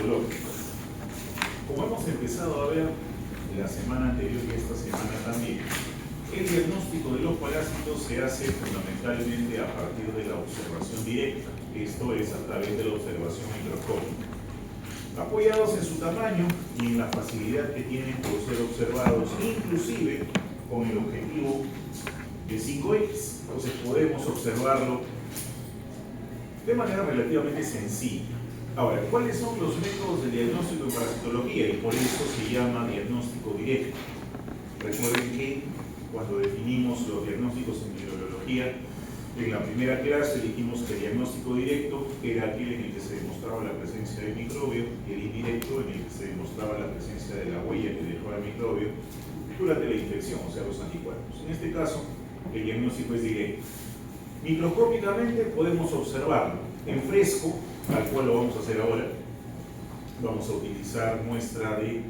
parasitológica. Como hemos empezado a ver la semana anterior y esta semana también, el diagnóstico de los parásitos se hace fundamentalmente a partir de la observación directa, esto es a través de la observación microscópica. Apoyados en su tamaño y en la facilidad que tienen por ser observados, inclusive con el objetivo de 5X, entonces podemos observarlo de manera relativamente sencilla. Ahora, ¿cuáles son los métodos de diagnóstico en parasitología? Y por eso se llama diagnóstico directo. Recuerden que cuando definimos los diagnósticos en microbiología, en la primera clase dijimos que el diagnóstico directo era aquel en el que se demostraba la presencia del microbio y el indirecto en el que se demostraba la presencia de la huella que dejó el microbio durante la infección, o sea, los anticuerpos. En este caso, el diagnóstico es directo. Microscópicamente podemos observarlo en fresco, al cual lo vamos a hacer ahora. Vamos a utilizar muestra de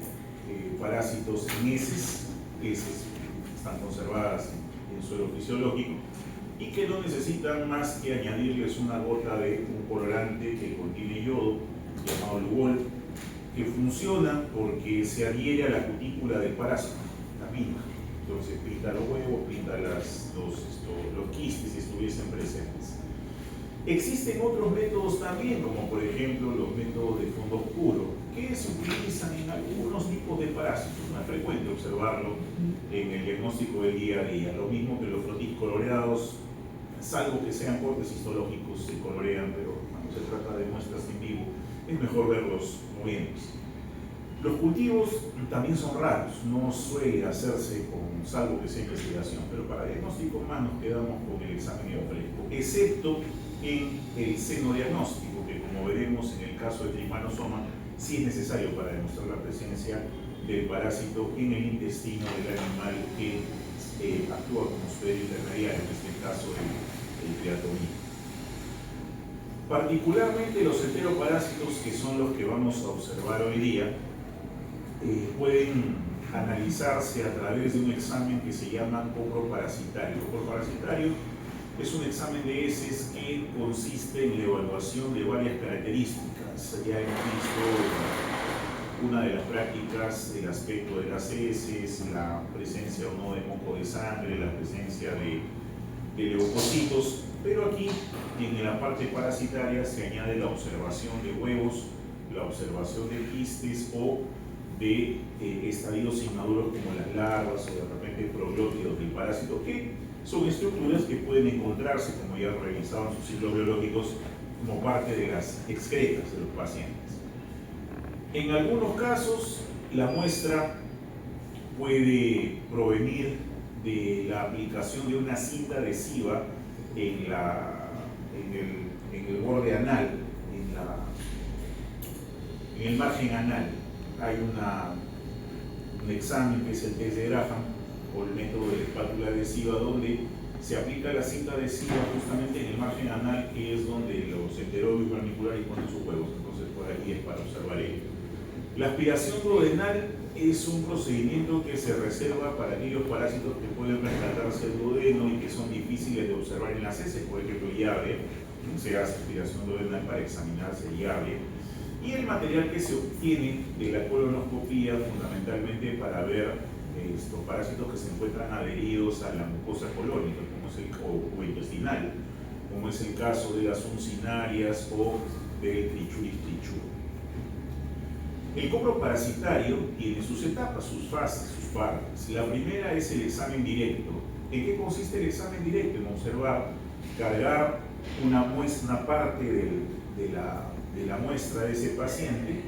parásitos en heces están conservadas en suelo fisiológico y que no necesitan más que añadirles una gota de un colorante que contiene yodo llamado Lugol, que funciona porque se adhiere a la cutícula del parásito, la pinta. Entonces pinta los huevos, pinta los quistes si estuviesen presentes. Existen otros métodos también, como por ejemplo los métodos de fondo oscuro, que se utilizan en algunos tipos de parásitos. No es frecuente observarlo en el diagnóstico del día a día. Lo mismo que los frotis coloreados, salvo que sean cortes histológicos, se colorean, pero cuando se trata de muestras en vivo, es mejor verlos moviéndose. Los cultivos también son raros, no suele hacerse salvo que sea investigación, pero para diagnóstico más nos quedamos con el examen fresco, excepto en el senodiagnóstico, que como veremos en el caso de trypanosoma, sí es necesario para demostrar la presencia del parásito en el intestino del animal que actúa como hospedero intermediario, en este caso el triatomía. Particularmente los enteroparásitos, que son los que vamos a observar hoy día, pueden analizarse a través de un examen que se llama coproparasitario. Coproparasitario es un examen de heces que consiste en la evaluación de varias características. Ya hemos visto una de las prácticas, el aspecto de las heces, la presencia o no de moco de sangre, la presencia de leucocitos, pero aquí en la parte parasitaria se añade la observación de huevos, la observación de quistes o de estadios inmaduros como las larvas o de repente proglótidos del parásito, que son estructuras que pueden encontrarse, como ya revisaban sus ciclos biológicos, como parte de las excretas de los pacientes. En algunos casos, la muestra puede provenir de la aplicación de una cinta adhesiva en el borde anal, en el margen anal. Hay un examen que es el test de Graham o el método de la espátula adhesiva, donde se aplica la cinta adhesiva justamente en el margen anal, que es donde los enterobios vermiculares ponen sus huevos. Entonces por aquí es para observar ello. La aspiración duodenal es un procedimiento que se reserva para aquellos parásitos que pueden rescatarse el duodeno y que son difíciles de observar en las heces, por ejemplo llave. Se hace aspiración duodenal para examinarse llave. Y el material que se obtiene de la colonoscopía fundamentalmente para ver estos parásitos que se encuentran adheridos a la mucosa colónica, o intestinal, como es el caso de las uncinarias o del Trichuris trichur. El coproparasitario tiene sus etapas, sus fases, sus partes. La primera es el examen directo. ¿En qué consiste el examen directo? En observar, cargar una parte de la muestra de ese paciente,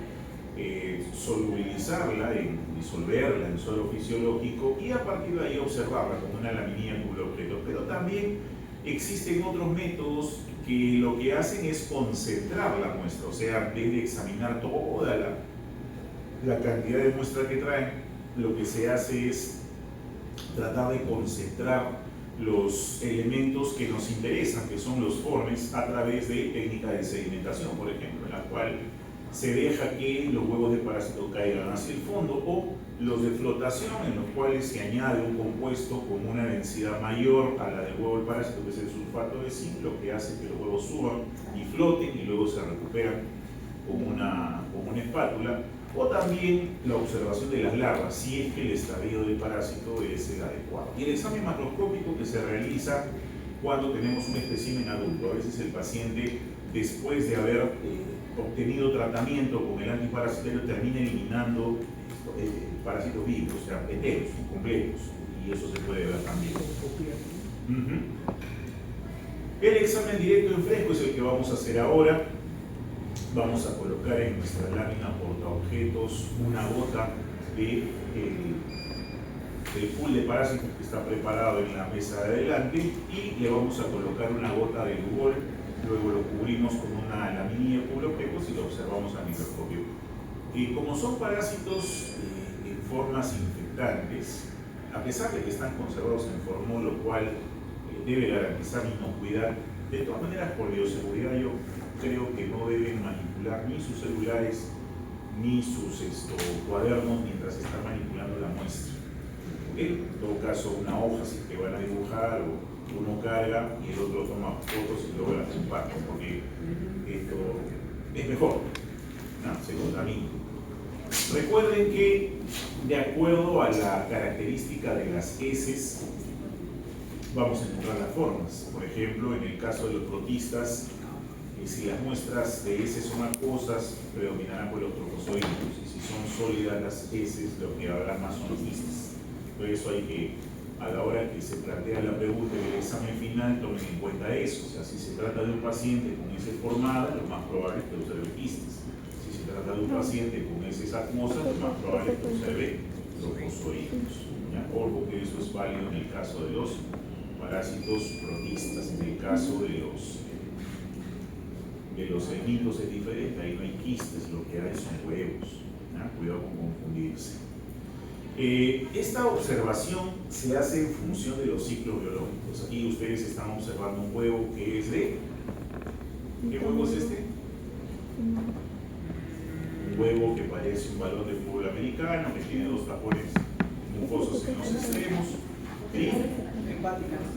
solubilizarla, disolverla en suelo fisiológico y a partir de ahí observarla como una laminilla tubular objeto. Pero también existen otros métodos que lo que hacen es concentrar la muestra, o sea, en vez de examinar toda la cantidad de muestra que traen, lo que se hace es tratar de concentrar los elementos que nos interesan, que son los formes, a través de técnicas de sedimentación, por ejemplo, en la cual se deja que los huevos de parásito caigan hacia el fondo, o los de flotación, en los cuales se añade un compuesto con una densidad mayor a la del huevo del parásito, que es el sulfato de zinc, lo que hace que los huevos suban y floten y luego se recuperan con con una espátula, o también la observación de las larvas, si es que el estadio del parásito es el adecuado. Y el examen macroscópico que se realiza cuando tenemos un espécimen adulto. A veces el paciente, después de haber obtenido tratamiento con el antiparasitario, termina eliminando parásitos vivos, o sea, enteros, completos, y eso se puede ver también. El examen directo en fresco es el que vamos a hacer ahora. Vamos a colocar en nuestra lámina portaobjetos una gota del pool de parásitos que está preparado en la mesa de adelante y le vamos a colocar una gota de Lugol. Luego lo cubrimos con una laminilla de cubreobjetos y lo observamos al microscopio. Como son parásitos en formas infectantes, a pesar de que están conservados en formol, lo cual debe garantizar inocuidad, de todas maneras, por bioseguridad, yo creo que no deben manipular ni sus celulares ni sus cuadernos mientras están manipulando la muestra. En todo caso, una hoja si que van a dibujar, o uno carga y el otro toma fotos y luego las comparte, porque esto es mejor, se contamina. Recuerden que, de acuerdo a la característica de las heces, vamos a encontrar las formas. Por ejemplo, en el caso de los protistas, si las muestras de heces son acuosas, predominarán por los trofozoides, y si son sólidas las heces, lo que habrá más son quistes. Por eso hay que, a la hora que se plantea la pregunta del examen final, tomen en cuenta eso. O sea, si se trata de un paciente con heces formadas, lo más probable es que observe quistes. Si se trata de un paciente con heces acuosas, lo más probable es que observe trofozoides. Ojo que eso es válido en el caso de los parásitos protistas. En el caso de los helmintos es diferente, ahí no hay quistes, lo que hay son huevos. Cuidado con confundirse. Esta observación se hace en función de los ciclos biológicos. Aquí ustedes están observando un huevo que es de... ¿Qué huevo es este? Un huevo que parece un balón de fútbol americano, que tiene dos tapones mucosos en los extremos. ¿Sí?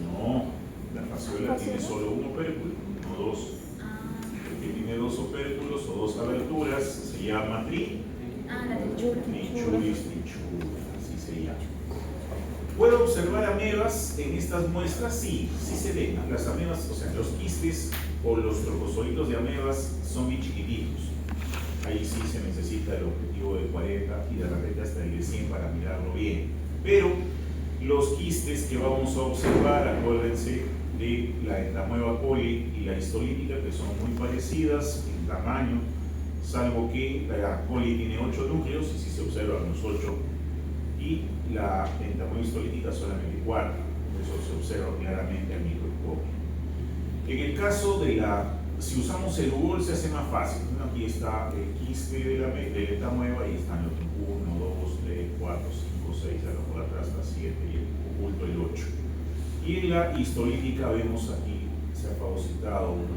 No, la fasciola tiene solo un opérculo, no dos. El que tiene dos opérculos o dos aberturas se llama trichuris, así se llama. ¿Puedo observar amebas en estas muestras? Sí, sí se ven. Las amebas, o sea, los quistes o los trofozoitos de amebas son bien chiquititos. Ahí sí se necesita el objetivo de 40 y de repente hasta el de 100 para mirarlo bien. Pero los quistes que vamos a observar, acuérdense de la entamoeba coli y la histolítica, que son muy parecidas en tamaño, salvo que la coli tiene 8 núcleos, y si se observan los 8, y la entamoeba histolítica solamente 4, eso se observa claramente al microscopio. En el caso de si usamos el Lugol se hace más fácil. Aquí está el quiste de la entamoeba y están los 1, 2, 3, 4, 5, 6, acá por atrás está 7 y el oculto el 8. Y en la histolítica vemos aquí, se ha fagocitado un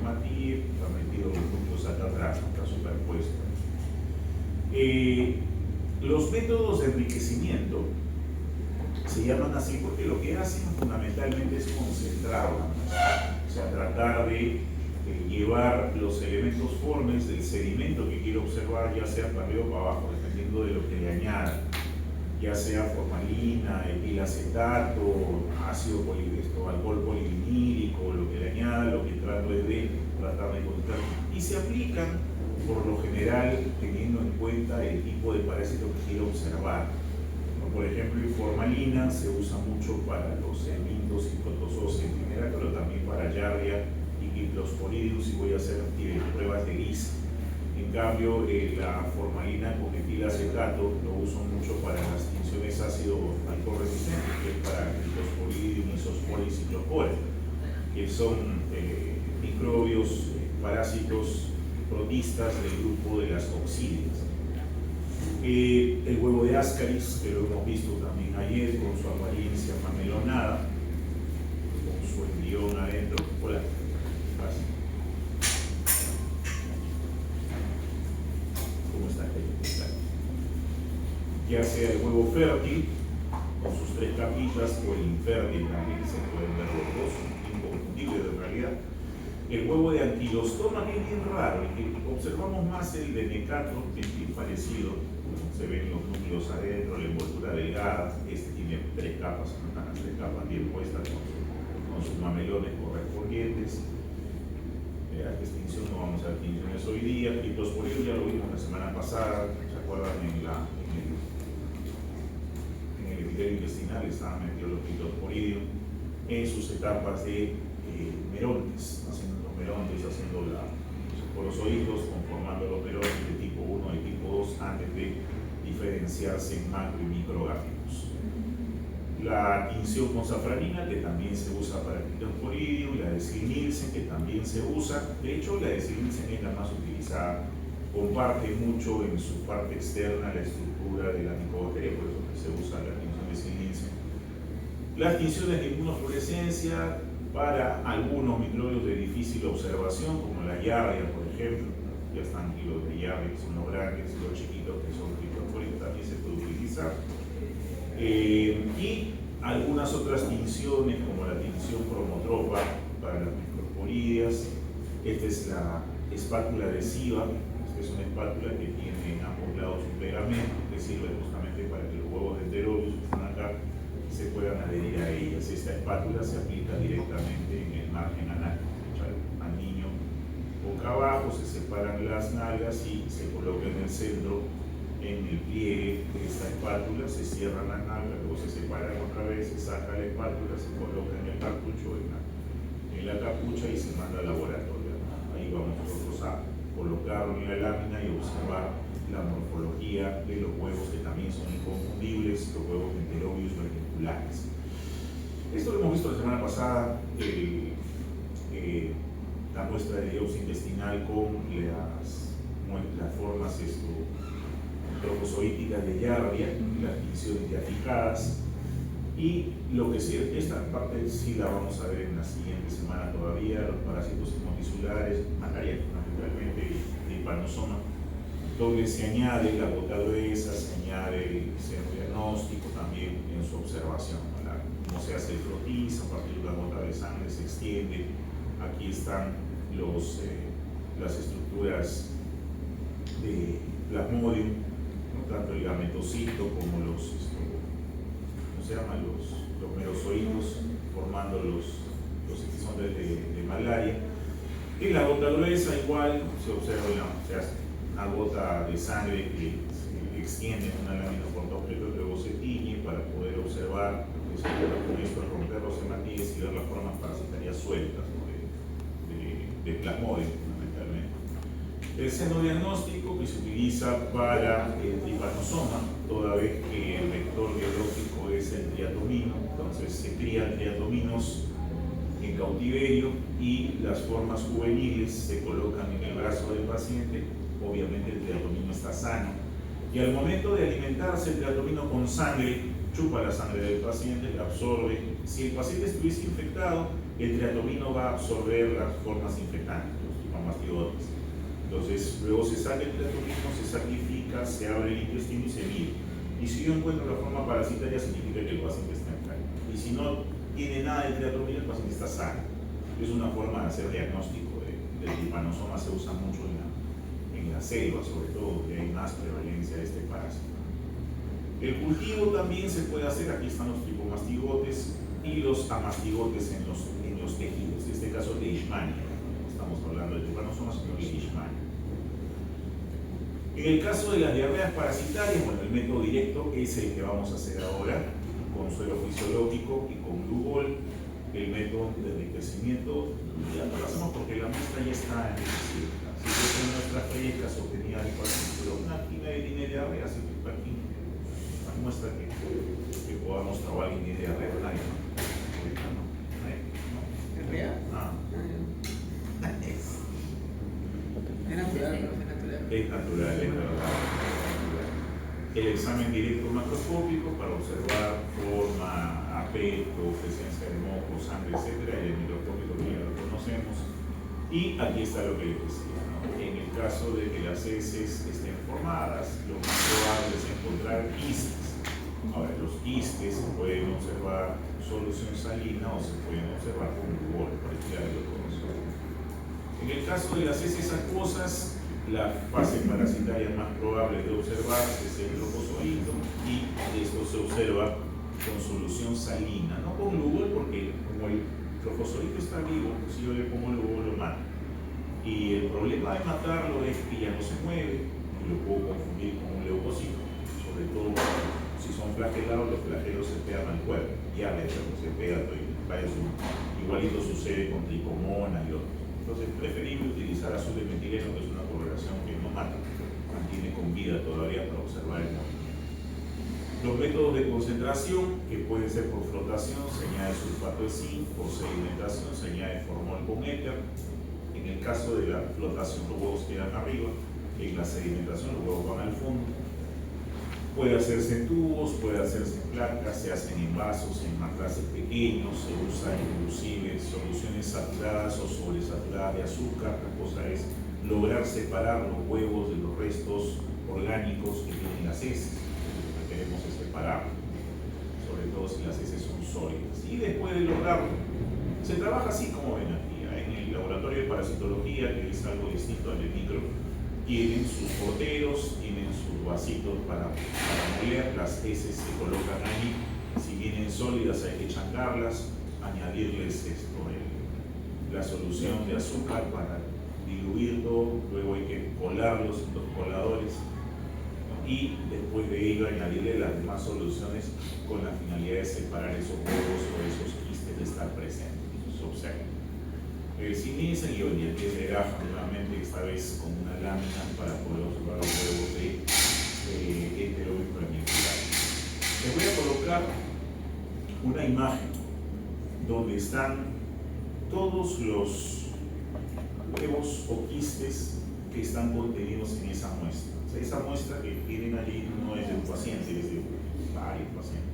hematíe, ha metido los núcleos acá atrás, está superpuesto. Los métodos de enriquecimiento se llaman así porque lo que hacen fundamentalmente es concentrar, o sea, tratar de llevar los elementos formes del sedimento que quiero observar, ya sea para arriba o para abajo, dependiendo de lo que le añada, ya sea formalina, etilacetato, ácido alcohol polivinílico, lo que le añada, lo que trato es de tratar de encontrar. Y se aplican, por lo general, teniendo en cuenta el tipo de parásito que quiero observar. Por ejemplo, en formalina se usa mucho para los helmintos y protozoos en general, pero también para Giardia y Piplosporidium, y voy a hacer pruebas de lisa. En cambio, la formalina con etilacetato lo uso mucho para las tinciones ácido alcohol resistentes, que es para Piplosporidium, Isospora y Ciclospora, que son microbios, parásitos protistas del grupo de las coccidias. El huevo de Ascaris, que lo hemos visto también ayer, con su apariencia mamelonada, con su embrión adentro. Hola, gracias. ¿Cómo está? Ya sea el huevo fértil, con sus 3 capitas, o el infértil también, se pueden ver los dos, inconfundibles en realidad. El huevo de anquilostoma, que es bien raro, el que observamos más el de Necato, que es bien parecido, se ven los núcleos adentro, la envoltura delgada, este tiene 3 capas, están las 3 capas bien puestas con sus mamelones correspondientes. Extinción, no vamos a ver extinciones hoy día. Criptosporidium ya lo vimos la semana pasada, ¿se acuerdan? En el epitelio intestinal estaban metidos los criptosporidium en sus etapas de merontes, haciendo los merontes, haciendo los porozoitos, conformando los merontes de tipo 1 y tipo 2 antes de diferenciarse en macro y microgámetos. La tinción con safranina, que también se usa para el criptosporidium, la de Zell-Nielsen, que también se usa. De hecho, la de Zell-Nielsen es la más utilizada, comparte mucho en su parte externa la estructura de la micobacteria, por eso que se usa la tinción de Zell-Nielsen. Las tinciones de inmunofluorescencia para algunos microbios de difícil observación, como la Yardia, por ejemplo. Ya están aquí los de Yardia, que son los grandes, los chiquitos, que son criptosporidium, también se puede utilizar. Y algunas otras tinciones, como la tinción cromotropa para las microsporidias. Esta es la espátula adhesiva. Esta es una espátula que tiene en ambos lados un pegamento que sirve justamente para que los huevos de Enterobius que están acá se puedan adherir a ellas. Esta espátula se aplica directamente en el margen anal. Al niño boca abajo se separan las nalgas y se coloca en el centro, en el pliegue de esta espátula, se cierran las nalgas, luego se separan otra vez, se saca la espátula, se coloca en el cartucho, en la capucha y se manda al laboratorio. Ahí vamos nosotros a colocarlo en la lámina y observar la morfología de los huevos, que también son inconfundibles, los huevos de Enterobius reticulares. Esto lo hemos visto la semana pasada, la muestra de biopsia intestinal con las formas trofozoíticas de Yardia, las tinciones ya fijadas. Y lo que sí, esta parte sí la vamos a ver en la siguiente semana todavía, los parásitos hemotisular, malaria fundamentalmente y Trypanosoma, donde se añade la gota gruesa, se añade el seno diagnóstico también en su observación, ¿verdad? Cómo se hace el frotis, a partir de la gota de sangre se extiende. Aquí están las estructuras de plasmodium, ¿no? Tanto el gametocito como los merozoitos, formando los exisondes de malaria. En la gota gruesa igual se observa una gota de sangre que se extiende en una lámina por completo, luego se tiñe para poder observar lo que se logra con esto, romper los hematíes y ver las formas parasitarias sueltas, ¿no? de plasmodium fundamentalmente. El seno diagnóstico, que se utiliza para el Trypanosoma, toda vez que el vector biológico es el triatomino, entonces se crían triatominos en cautiverio y las formas juveniles se colocan en el brazo del paciente. Obviamente el triatomino está sano y al momento de alimentarse el triatomino con sangre chupa la sangre del paciente, la absorbe. Si el paciente estuviese infectado, el triatomino va a absorber las formas infectantes, los tripamastídotes. Entonces, luego se saca el triatomino, se sacrifica, se abre el intestino y se mide. Y si yo encuentro la forma parasitaria, significa que el paciente está enfermo. Y si no tiene nada de triatomino, el paciente está sano. Es una forma de hacer diagnóstico del Trypanosoma, se usa mucho en la selva, sobre todo, que hay más prevalencia de este parásito. El cultivo también se puede hacer, aquí están los tripomastigotes y los amastigotes en los tejidos, en este caso Leishmania. Estamos hablando de Trypanosoma, sino de Leishmania. En el caso de las diarreas parasitarias, bueno, el método directo es el que vamos a hacer ahora, con suero fisiológico y con Lugol. El método de enriquecimiento ya no lo hacemos porque la muestra ya está enriquecida. Si yo tengo muestras frescas obtenidas de pacientes, pero una quina de tiene diarrea, así que aquí la muestra que podamos trabajar en diarrea, nadie, ¿no? ¿Diarrea? Ah. Es natural, ¿no? Es natural, es verdad. El examen directo macroscópico para observar forma, aspecto, presencia de moco, sangre, etc. Y el microscópico que ya lo conocemos. Y aquí está lo que les decía, ¿no? En el caso de que las heces estén formadas, lo más probable es encontrar quistes. Ahora, los quistes se pueden observar solución salina o se pueden observar con Lugol, cualquiera de los dos. En el caso de las heces acuosas, la fase parasitaria más probable de observarse es el trofozoito, y esto se observa con solución salina, no con lúgol, porque como el trofozoito está vivo, pues si yo le pongo lúgol lo mato. Y el problema de matarlo es que ya no se mueve, y lo puedo confundir con un leucocito, sobre todo si son flagelados, los flagelos se pegan al cuerpo, ya se pega todo, igualito sucede con tricomonas y otros. Entonces es preferible utilizar azul de metileno, que es una coloración que no mata, mantiene con vida todavía para observar el movimiento. Los métodos de concentración, que pueden ser por flotación, se añade sulfato de zinc, por sedimentación se añade formol con éter. En el caso de la flotación, los huevos quedan arriba, en la sedimentación los huevos van al fondo. Puede hacerse en tubos, puede hacerse en placas, se hacen en vasos, en matraces pequeños, se usan inclusive soluciones saturadas o sobresaturadas de azúcar. La cosa es lograr separar los huevos de los restos orgánicos que tienen las heces. Lo que queremos es separarlo, sobre todo si las heces son sólidas. Y después de lograrlo, se trabaja así como ven aquí, en el laboratorio de parasitología, que es algo distinto al de micro. Tienen sus porteros, tienen sus vasitos para moler, las heces se colocan ahí. Si vienen sólidas hay que chancarlas, añadirles la solución de azúcar para diluirlo, luego hay que colarlos en los coladores, ¿no? Y después de ello añadirle las demás soluciones con la finalidad de separar esos huevos o esos quistes de estar presentes. Eso se observa. Sin y hoy el de gaja nuevamente, esta vez con una lámina para poder observar los huevos de heterobiformidad. Les voy a colocar una imagen donde están todos los huevos o quistes que están contenidos en esa muestra. O sea, esa muestra que tienen allí no es de un paciente, es de varios pacientes.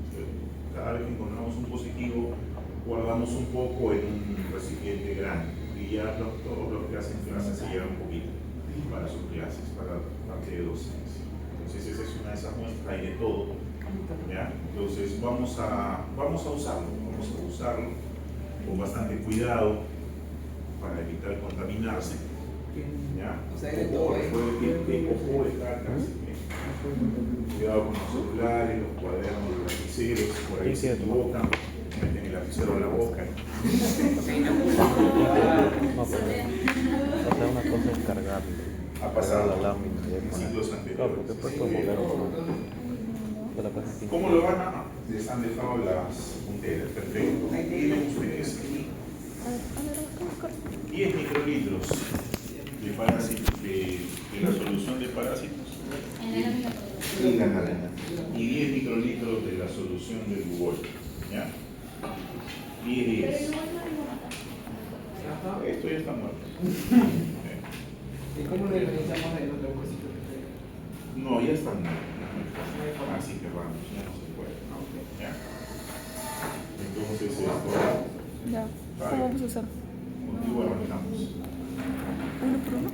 Cada vez que encontramos un positivo, guardamos un poco en un recipiente grande y ya todos los que hacen clases se llevan un poquito para sus clases, para parte de docencia. Entonces esa es una de esas muestras, hay de todo, ¿ya? Entonces vamos a usarlo con bastante cuidado para evitar contaminarse, ¿ya? O sea, de todo, cuidado con los celulares, los cuadernos, los lapiceros, por ahí se equivocan, meten el lapicero en la boca. Una cosa es cargarlo. Ha pasado la lámina. en ciclos Claro, anteriores. porque después moverlo. ¿Cómo lo van a? Les han dejado las punteras, perfecto. Tienen ustedes aquí 10 microlitros de parásitos, de la solución de parásitos. Y la lámina. Y 10 microlitros de la solución de Lugol. ¿Ya? 10. Esto ya está muerto. ¿Y cómo le realizamos el otro cosito que te... No, ya está muerto. Así que vamos, ya no se puede. ¿Ya? Entonces esto. Ya. ¿Cómo vamos a usar? Contigo arrancamos. ¿Uno por uno?